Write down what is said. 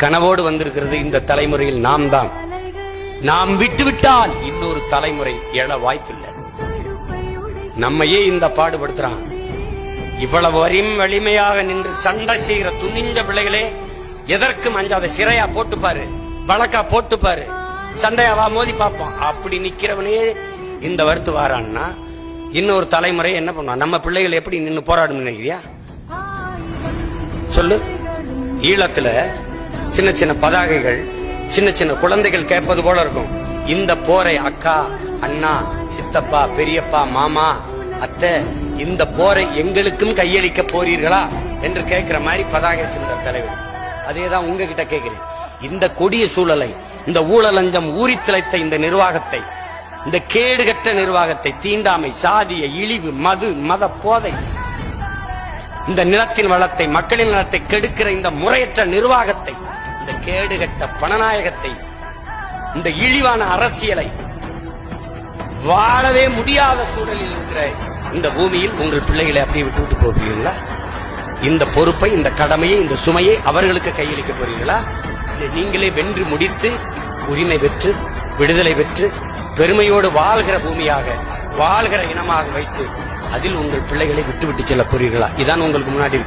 கனவோடு வந்திருக்கிறது இந்த தலைமுறையில் நாம் தான். நாம் விட்டுவிட்டால் இன்னொரு தலைமுறை எழ வாய்ப்பில்லை. நம்மையே இந்த பாடுபடுத்துறான். இவ்வளவு வலிமையாக நின்று சண்டை செய்கிற துணிஞ்ச பிள்ளைகளே எதற்கும் அஞ்சாத. சிறையா போட்டுப்பாரு, வழக்கா போட்டுப்பாரு, சண்டையாவா மோதி பார்ப்போம். அப்படி நிக்கிறவனே இந்த வருத்து வாரான்னா இன்னொரு தலைமுறை என்ன பண்ணுவான்? நம்ம பிள்ளைகள் எப்படி நின்று போராடும் நினைக்கிறியா? சொல்லு. ஈழத்துல சின்ன சின்ன பதாகைகள் சின்ன சின்ன குழந்தைகள் கேட்பது போல இருக்கும். இந்த போரை அக்கா, அண்ணா, சித்தப்பா, பெரியப்பா, மாமா, அத்தை, இந்த போரை எங்களுக்கும் கையளிக்க போறீர்களா என்று கேட்கிற மாதிரி பதாகை வச்சிருந்த தலைவர். அதேதான் உங்ககிட்ட கேட்கிறேன். இந்த கொடிய சூழலை, இந்த ஊழலஞ்சம் ஊறி திளைத்த இந்த நிர்வாகத்தை, இந்த கேடுகட்ட நிர்வாகத்தை, தீண்டாமை, சாதிய இழிவு, மது, மத போதை, இந்த நிலத்தின் வளத்தை, மக்களின் நலத்தை கெடுக்கிற இந்த முறையற்ற நிர்வாகத்தை, இந்த கேடுகட்ட பணநாயகத்தை, இந்த இழிவான அரசியலை, வாழவே முடியாத சூழலில் இருக்கிற இந்த பூமியில் உங்கள் பிள்ளைகளை அப்படியே விட்டு போகிறீர்களா? இந்த பொறுப்பை, இந்த கடமையை, இந்த சுமையை அவர்களுக்கு கையளிக்க போறீர்களா? நீங்களே வென்று முடித்து உரிமை பெற்று விடுதலை பெற்று பெருமையோடு வாழ்கிற பூமியாக, வாழ்கிற இனமாக வைத்து அதில் உங்கள் பிள்ளைகளை விட்டு செல்ல போறீர்களா? இதான் உங்களுக்கு முன்னாடி